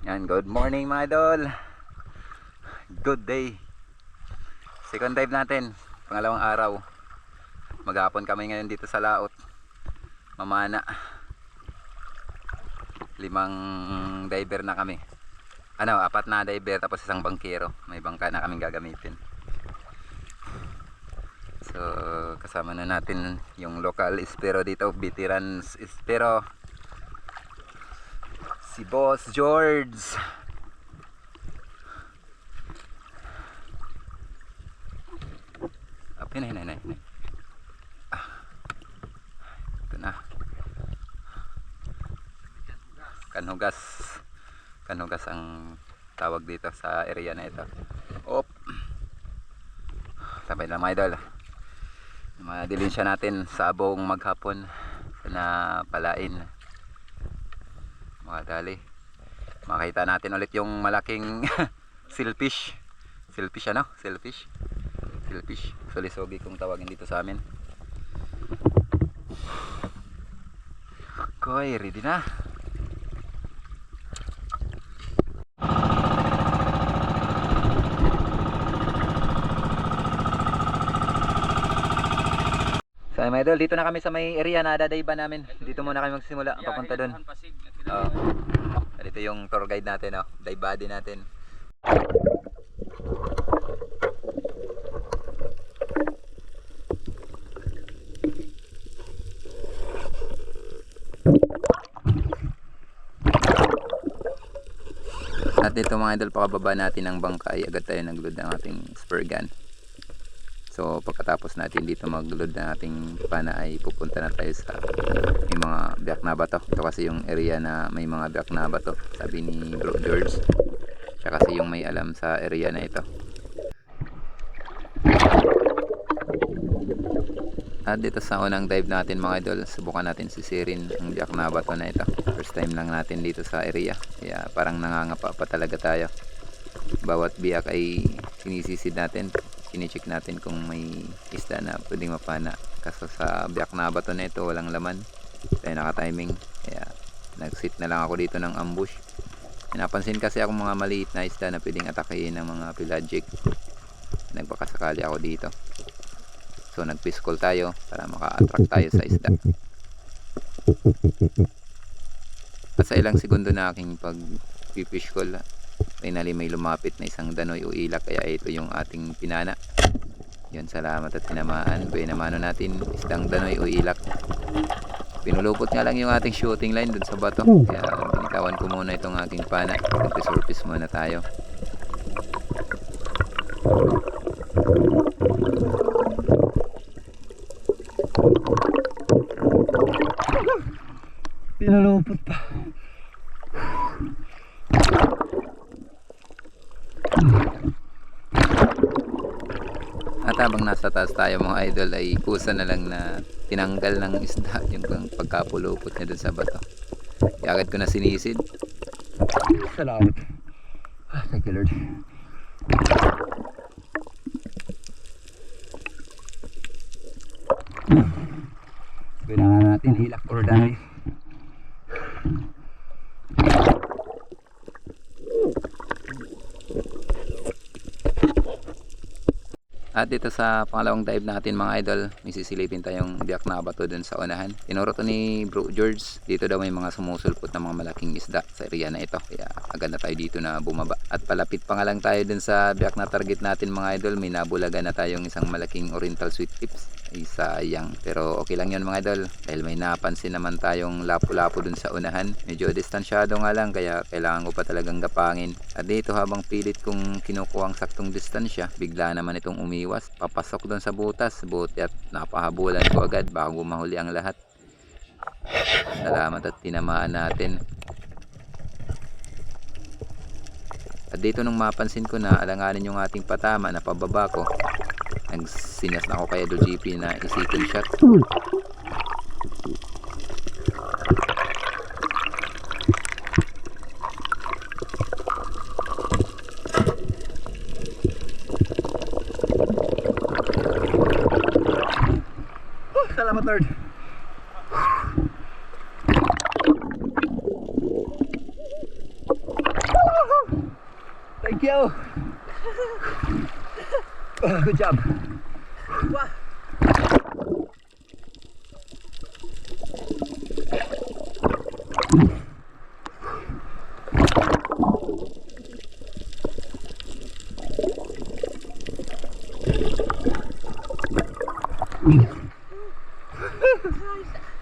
Yan, good morning mga idol. Good day. Second dive natin, pangalawang araw. Maghapon kami ngayon dito sa laot. Mamana. 5 diver na kami. 4 na diver tapos isang bangkero. May bangka na kaming gagamitin. So, kasama na natin yung local ispero dito, veteran ispero. Si Boss George. Hinay. Ito na. Kanhugas ang tawag dito sa area na ito. Op. Sabay lang mga idol. Madilinsya natin sa abong maghapon na palain. Mga dali. Makita natin ulit yung malaking silfish. Silfish. Sulisogi kung tawagin dito sa amin. Okay, ready na. So mga idol, dito na kami sa may area na dadayba namin. Dito muna kami magsimula papunta doon. Dito yung tour guide natin, dive buddy natin. At dito mga idol, pakababa natin ng bangkay, agad tayo nagload ng ating spur gun. So pagkatapos natin dito magload ng ating pana ay pupunta na tayo sa may mga biyak na bato. Ito kasi yung area na may mga biyak na bato, sabi ni Bro George. Siya kasi yung may alam sa area na ito. At dito sa unang dive natin mga idol, subukan natin sisirin ang biyak na bato na ito. First time lang natin dito sa area, kaya parang nangangapa pa talaga tayo. Bawat biyak ay sinisisid natin, sinicheck natin kung may isda na pwedeng mapana. Kaso sa biyak na bato na ito walang laman, tayo naka-timing, kaya nag-sit na lang ako dito ng ambush. Napansin kasi ako mga maliit na isda na pwedeng atakein ng mga pelagic. Nagpakasakali ako dito, so nag-fish call tayo para maka-attract tayo sa isda. At sa ilang segundo na aking pag-fish call, finally may lumapit na isang danoy o ilak, kaya ito yung ating pinana. Yun, salamat at tinamaan. Buhay naman natin isang danoy o ilak. Pinulupot nga lang yung ating shooting line dun sa bato, kaya binitawan ko muna itong aking pana. Nag-surface muna tayo. Pinalupot pa. At habang nasa taas tayo mga idol ay kusa na lang na tinanggal ng isda yung pagkapulupot niya dun sa bato. Agad ko na sinisid. Salamat. Thank you Lord. Kailangan natin hilak or dahil. At dito sa pangalawang dive natin mga idol, may sisilipin tayong biyak na bato dun sa unahan. Tinuro to ni Bro George, dito daw may mga sumusulpot na mga malaking isda sa area na ito, kaya agad na tayo dito na bumaba. At palapit pa nga lang tayo dun sa biyak na target natin mga idol, may nabulaga na tayong isang malaking oriental sweet tips. Ay sayang, pero okay lang yun mga idol, dahil may napansin naman tayong lapu-lapu dun sa unahan. Medyo distansyado nga lang, kaya kailangan ko pa talagang gapangin. At dito habang pilit kong kinukuha ang saktong distansya, bigla naman itong umiwas, papasok dun sa butas. Buti at napahabulan ko agad bago mahuli ang lahat. Salamat at tinamaan natin. At dito nung mapansin ko na alanganin yung ating patama na pababa ko, nagsinyas na ako kay Idol GP na isipin shot. Salamat Lord. Thank you. Good job.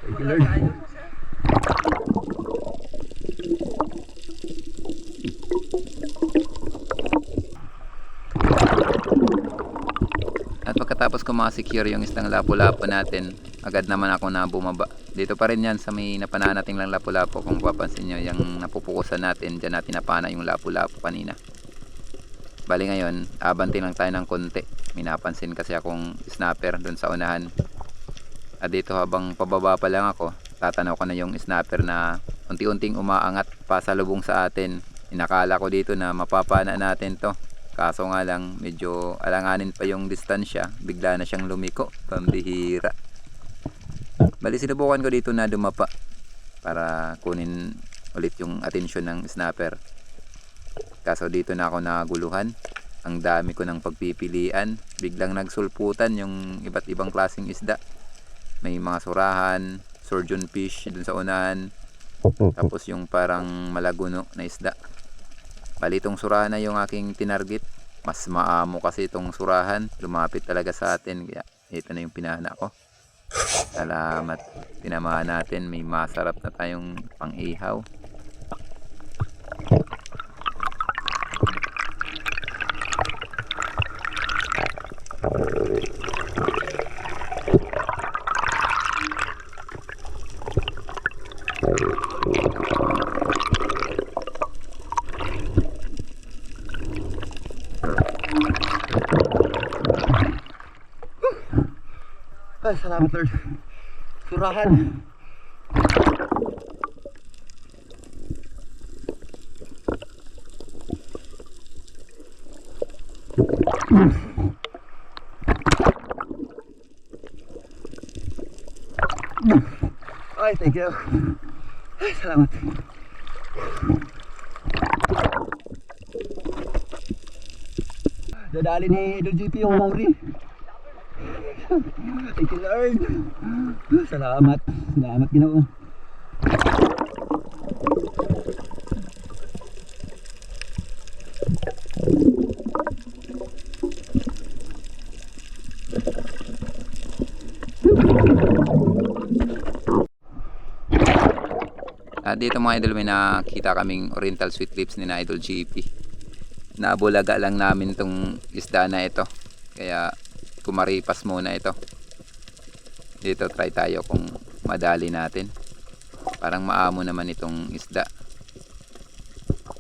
Thank you, Lord. At pagkatapos ko ma-secure yung isang lapu-lapu natin, agad naman ako na bumaba. Dito pa rin yan sa may napana nating lang lapu-lapu. Kung papansin nyo, yung napupukusan natin, dyan natin napana yung lapu-lapu kanina. Bali ngayon, abanti lang tayo ng konti. May napansin kasi akong snapper dun sa unahan. At dito habang pababa pa lang ako, tatanaw ko na yung snapper na unti-unting umaangat pasalubong sa atin. Inakala ko dito na mapapana natin to. Kaso nga lang, medyo alanganin pa yung distansya. Bigla na siyang lumiko. Pambihira. Bali, sinubukan ko dito na dumapa para kunin ulit yung atensyon ng snapper. Kaso dito na ako naguluhan. Ang dami ko ng pagpipilian. Biglang nagsulputan yung iba't ibang klaseng isda. May mga surahan, surgeon fish dun sa unahan. Tapos yung parang malaguno na isda. Bali, itong surahan na yung aking tinarget. Mas maamo kasi itong surahan. Lumapit talaga sa atin. Kaya ito na yung pinahana ko. Salamat. Tinamaan natin. May masarap na tayong pang-ihaw. Ay, salamat, Lord. Surahan. Ay, thank you. Ay, salamat. Dadali ni Idol GP yung Mauri. Thank you, Lord. Salamat. Salamat, Ginoo. At dito mga idol, may nakita kaming oriental sweet lips ni na Idol GP. Nabulaga lang namin tong isda na ito. Kaya kumaripas muna ito. Dito try tayo kung madali natin. Parang maamo naman itong isda.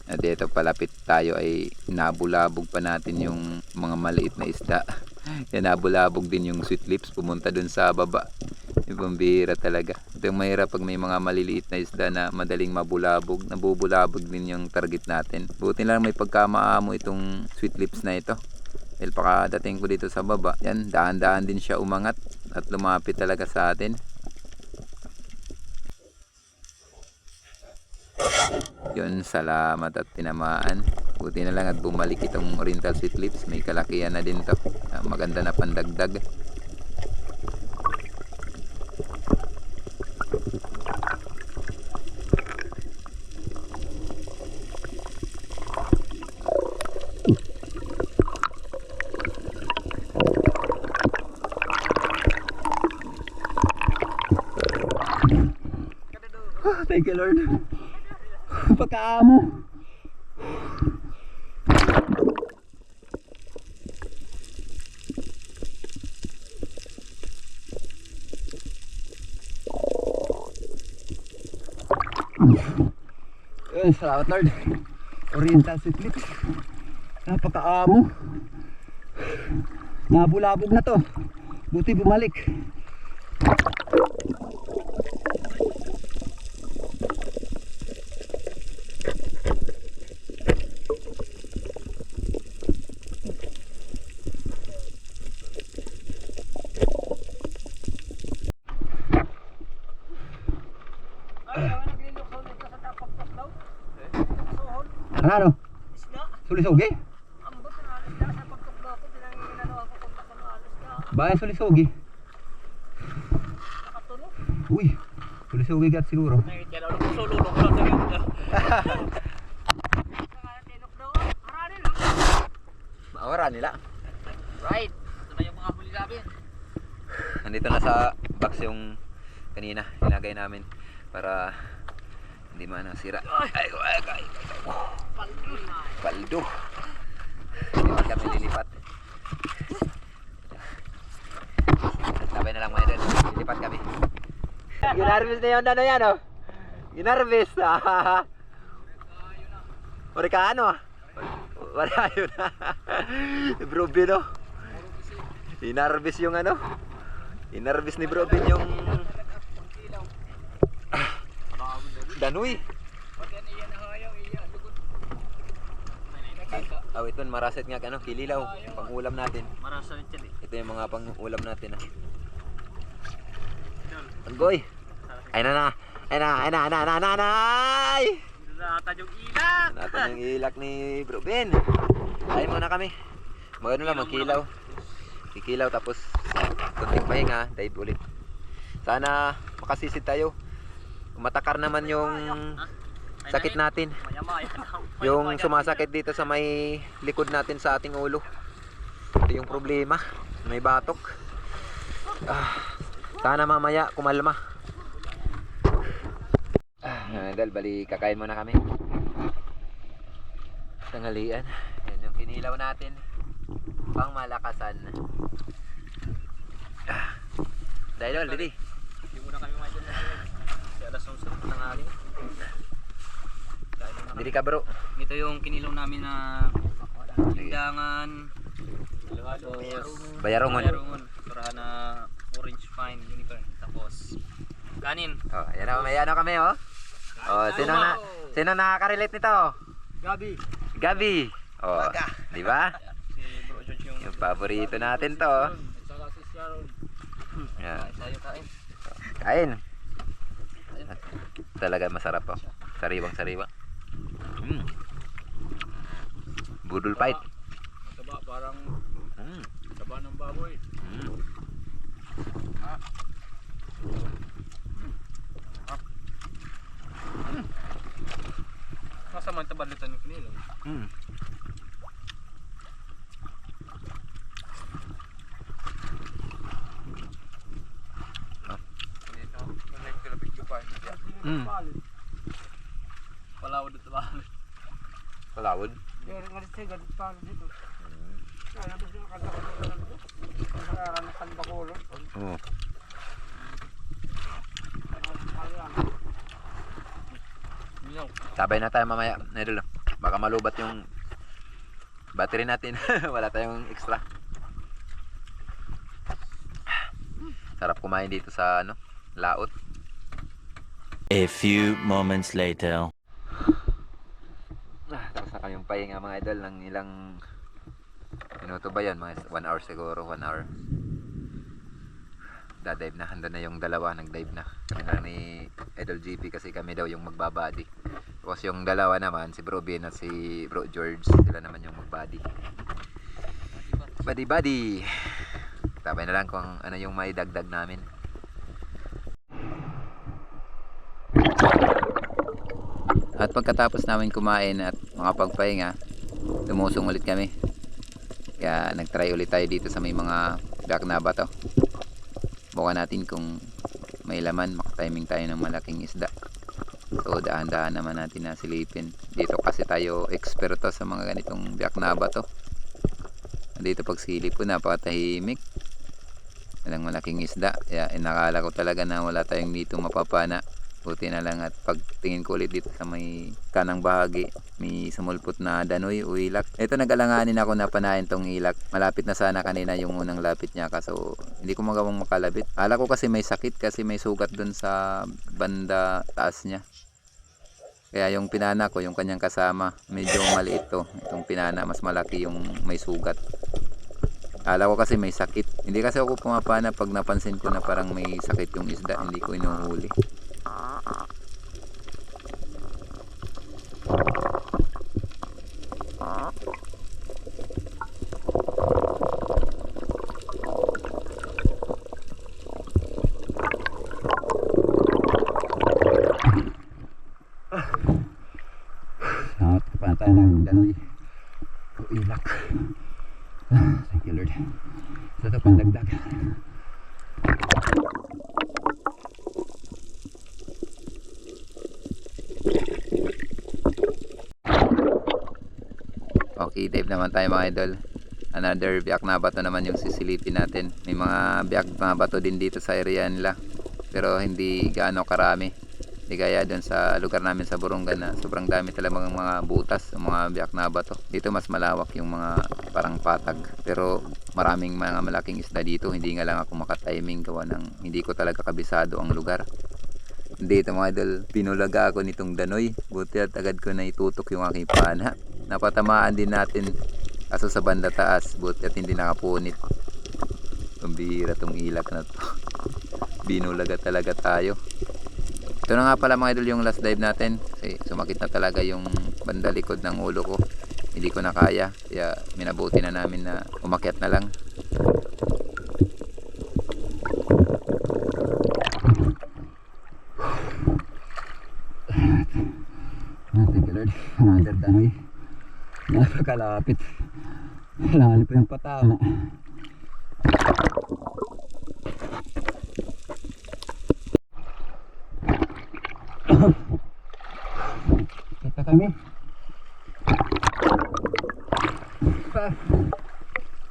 At dito palapit tayo ay nabulabog pa natin yung mga maliit na isda. Kaya nabulabog din yung sweet lips, pumunta dun sa baba. Ibang bihira talaga. Ito yung mahirap pag may mga maliliit na isda na madaling mabulabog. Nabubulabog din yung target natin. Buti lang may pagkamaamo itong sweet lips na ito. Dahil pakadating ko dito sa baba, yan, daan-daan din siya umangat at lumapit talaga sa atin. Yun, salamat at tinamaan. Buti na lang at bumalik itong oriental sweet lips. May kalakihan na din to. Maganda na pandagdag. Thank you, Lord. Pagkaamo. Ayun, salamat, Lord. Oriental sweet lips. Napakaamo. Nabulabog na to. Buti bumalik. Ano? Sulisugi? Bayan sulisugi. Uy, sulisugi gat siguro. Maura nila. Right. Ito na yung mga huli namin. Nandito na sa box yung kanina ilagay namin para hindi manasira. Ay. Paldo. Hindi kami lilipat. Sabay na lang mga idol. Lilipat kami. Ginarvest na yung ano yan oh. Ginarvest. Orikano. Wala yun. Bro Bino. Inarvest yung ano. Inarvest ni Bro Bin yung Danoy. Ito maraset nga ano, kililaw, pang ulam natin. Maraset yan eh. Ito yung mga pang ulam natin ah. Anggoy. Ay na. Natan yung ilak. Natin yung ilak ni Bro Ben. Ay muna kami. Magano lang magkilaw. Kikilaw tapos konting pahinga, dive ulit. Sana makasisid tayo. Matakar naman yung sakit natin. Yung sumasakit dito sa may likod natin sa ating ulo. Ito yung problema. May batok. Sana mamaya kumalma. Dahil bali kakain muna kami. Tanghalian. Yan yung kinilaw natin. Pang malakasan. Dahil didi. Hindi muna kami mga dyan. Kasi alas 11 ng aling. Didi ka bro. Ito yung kinilaw namin na lindangan. Bayarongon. Bayarongon. Surahan na orange fine unicorn. Tapos kanin. Oh, ayan na, may ano kami oh. Oh, sino nakaka-relate nito? Gabi. Oh, di ba? Si Bro George Yung paborito natin to. Oh. Yeah. Tayo kain. Kain. Talaga masarap oh. Sariwang-sariwa. Budol fight. Mataba parang taba ng baboy. Masama ang tabalitan ng kinilaw. Palawad ito ba? Palawod. Oh. Sabay na tayo mamaya, Nedol. Baka malubat yung battery natin. Wala tayong extra. Sarap kumain dito sa ano, laot. A few moments later. Tapos na kayong pahinga mga idol ng ilang minuto ba yan? Mga 1 hour siguro, 1 hour. Dadive na, handa na yung dalawa, nag-dive na. Kami lang ni Idol GP kasi kami daw yung magbabody. Tapos yung dalawa naman, si Bro Ben at si Bro George, sila naman yung magbody. Body. Tabay na lang kung ano yung may dagdag namin. At pagkatapos namin kumain at makapagpahinga, lumusong ulit kami. Kaya nagtry ulit tayo dito sa may mga black na bato. Bukan natin kung may laman, makatiming tayo ng malaking isda. So dahan-dahan naman natin na silipin. Dito kasi tayo eksperto sa mga ganitong biyak na bato. Dito pag silip ko napakatahimik. Walang malaking isda. Kaya inakala ko talaga na wala tayong dito mapapana. Buti na lang at pagtingin ko ulit dito sa may kanang bahagi, may sumulpot na danoy o ilak. Ito nag-alanganin ako na panahin tong ilak. Malapit na sana kanina yung unang lapit niya kaso hindi ko magawang makalabit. Ala ko kasi may sakit kasi may sugat dun sa banda taas niya. Kaya yung pinana ko, yung kanyang kasama, medyo maliit to. Itong pinana, mas malaki yung may sugat. Ala ko kasi may sakit. Hindi kasi ako pumapana pag napansin ko na parang may sakit yung isda, hindi ko inuhuli. Kapan tayo ng danoy o ilak. Thank you Lord. Sa ito pandagdag. Okay, dive naman tayo mga idol. Another biyak na bato naman yung sisilipin natin. May mga biyak na bato din dito sa area nila, pero hindi gaano karami. Hindi kaya dun sa lugar namin sa Burungan na sobrang dami talaga mga butas, mga biyak na bato. Dito mas malawak yung mga parang patag, pero maraming mga malaking isda dito. Hindi nga lang ako makatiming gawa ng hindi ko talaga kabisado ang lugar. Dito mga idol, pinulaga ako nitong danoy. Buti at agad ko na itutok yung aking pana. Napatamaan din natin kaso sa banda taas. Buti at hindi nakapunit. Pambihira tong ilak na to. Binulaga talaga tayo. Ito na nga pala mga idol yung last dive natin. Kasi sumakit na talaga yung banda likod ng ulo ko. Hindi ko na kaya. Kaya minabuti na namin na umakyat na lang. Thank you Lord. Another danoy. Napakalapit. Kailangan pa yung patama. Kita kami.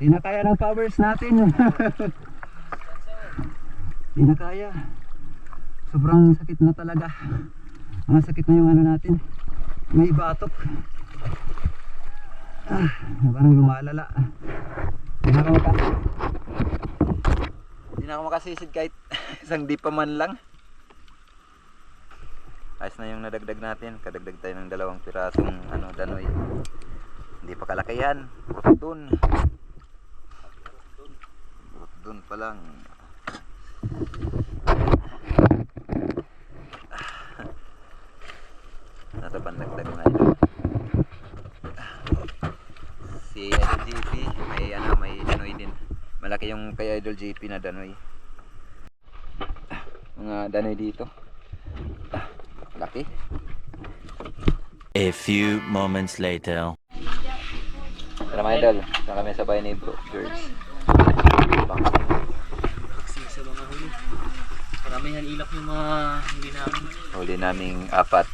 Di na kaya ng powers natin. Di na kaya. Sobrang sakit na talaga. Sakit na yung ano natin. May batok. Parang lumalala. Di na ako makasisid kahit isang di pa man lang. Ayos na yung nadagdag natin. Kadagdag tayo ng 2 pirasong danoy. Hindi pa kalakihan. Dun pa lang. Natapan dagdag na ito. Si Idol JP may danoy din. Malaki yung kay Idol JP na danoy. Mga danoy dito. Laki. A few moments later. Tara mga idol, saan kami sabay ni Bro George. Sa mga huli. Karamihan ilak yung mga huli namin. Huli naming 4.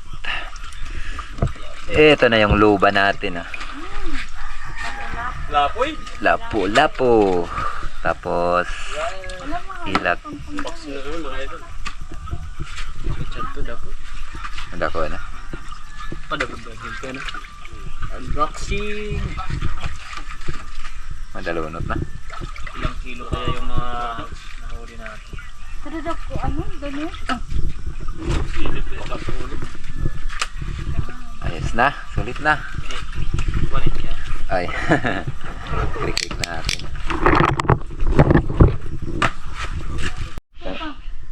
Ito na yung luba natin Lapoy? Lapo. Tapos ilak. Handa ko na. Padagdag ka na. Unboxing. Madalunot na. Ilang kilo kaya yung mga nahuli natin? Tadadap ko, dami? Ayos na, sulit na. Walit yan. Ay. Klik natin.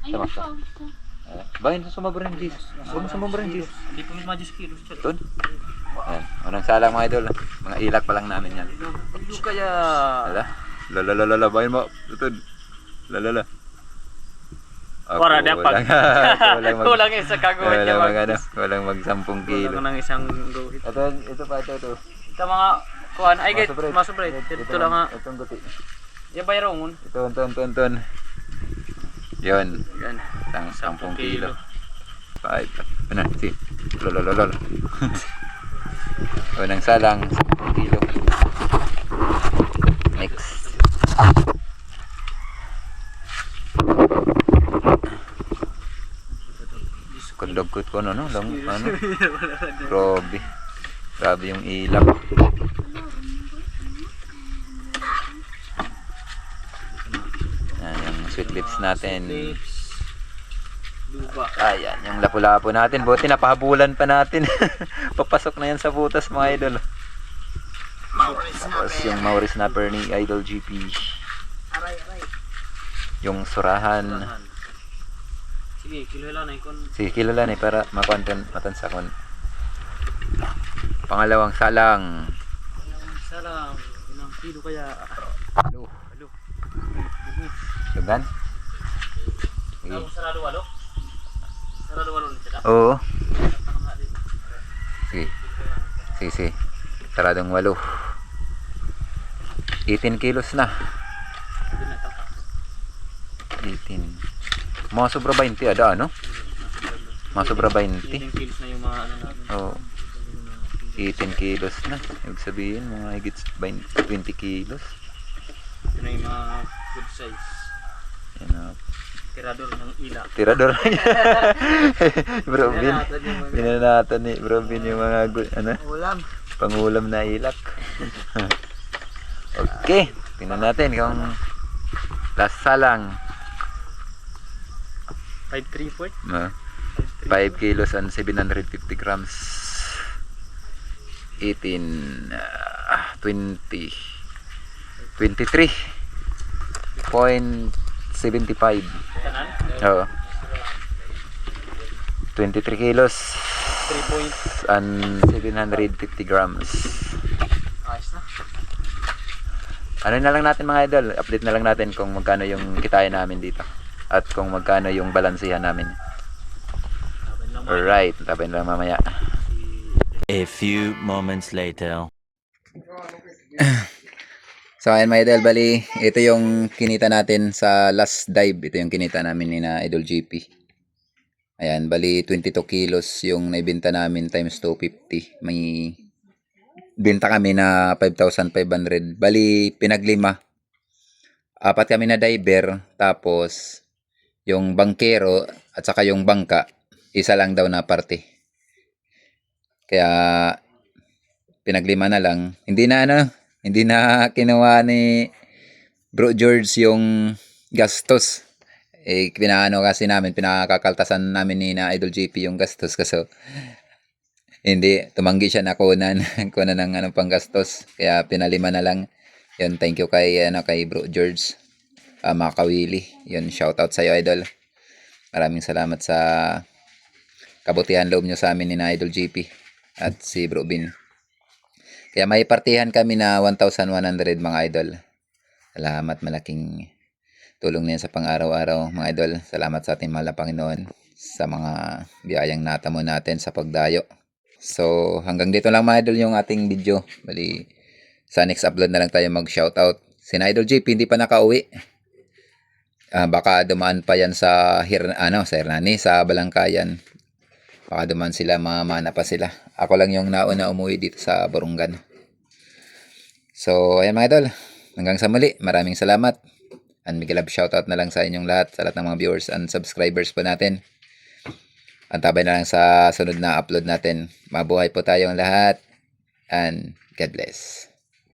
Ayun pa. Bakit sumabra ng G's? Huwag mo sumabra ng G's. Hindi pa mismo 10 kilos. Doon. Ayan. Unang salang mga idol. Mga ilak pa lang namin yan. Hindi kaya... Lala. Bahin mo. Tutod. Lala. Para dapat. Kulang isa kagawin niya. Walang mag 10 kilo. Kulang ng isang guhit. Ito pa. Ito. Ito mga kuhan. Ay, guys, masubray. Ito lang nga. Itong guti. Yung bayrongon. Ito. Yun. Yan. Isang 10 kilo. 5. Ano? Si. Lolo. Unang salang 10 kilo. Next. Kadagkot ko ano? Grabe yung ilak. Yung sweet lips natin. Luba. Ayan, yung lapu-lapu natin. Buti napahabulan pa natin. Papasok na yan sa butas mga idol. Tapos yung Maurice Snapper ni Idol GP. Yung surahan. Sige, kilala na ikon. Sige, kilala na para matansakon. Pangalawang salang. Isa lang. Ilang kilo kaya? Halo. Lugan? Sige. Sarado walo? Sarado walo na sila? Oo. Sige. sisi. Saradong 8. 18 kilos na. 18. Mga sobra 20 ada ano? Mga sobra 20. 18 kilos na yung mga ano namin. Oh. 18 kilos na. Ibig sabihin mga higit 20 kilos. Ito na yung mga good size. Yan na. Tirador ng ila. Tirador niya. Bro Bin. Binanatan yung mga Binanatan ni Bro Bin yung mga ano? ulam. Pangulam na ilak. Okay. Tingnan natin kung lasa lang. 534. 5 kilos and 750 grams. 18, 20, 23.75. Kanan. Oo. 23 kilos 3 point. and 750 grams. Ayos na. Ano na lang natin mga idol, update na lang natin kung magkano yung kitain namin dito at kung magkano yung balansihan namin. Laban lang mga Alright, tabi na lang mamaya. A few moments later. So ayan mga idol, bali ito yung kinita natin sa last dive. Ito yung kinita namin ni na Idol GP. Ayan, bali 22 kilos yung naibenta namin times 250. May benta kami na 5,500. Bali pinaglima. 4 kami na diver, tapos yung bangkero at saka yung bangka, isa lang daw na parte. Kaya pinaglima na lang. Hindi na kinuha ni Bro George yung gastos. Pinaano kasi namin, pinakakaltasan namin ni na Idol GP yung gastos kasi hindi, tumanggi siya na kunan ng pang gastos. Kaya pinalima na lang. Yun, thank you kay Bro George. Mga kawili. Yun, shout out sa iyo Idol. Maraming salamat sa kabutihan loob nyo sa amin ni na Idol GP at si Bro Bin. Kaya may partihan kami na 1,100 mga idol. Salamat, malaking tulong niya sa pang-araw-araw mga idol. Salamat sa ating mahal na Panginoon sa mga biyayang natamo natin sa pagdayo. So hanggang dito lang mga idol yung ating video. Bali sa next upload na lang tayo mag-shoutout. Si Idol JP hindi pa nakauwi. Baka dumaan pa yan sa sa Hernani, sa Balangkayan. Baka dumaan sila, mamana pa sila. Ako lang yung nauna umuwi dito sa Burungan. So, ayan mga idol. Hanggang sa muli. Maraming salamat. And big love shoutout na lang sa inyong lahat. Sa lahat ng mga viewers and subscribers po natin. Antabay na lang sa sunod na upload natin. Mabuhay po tayong lahat. And God bless.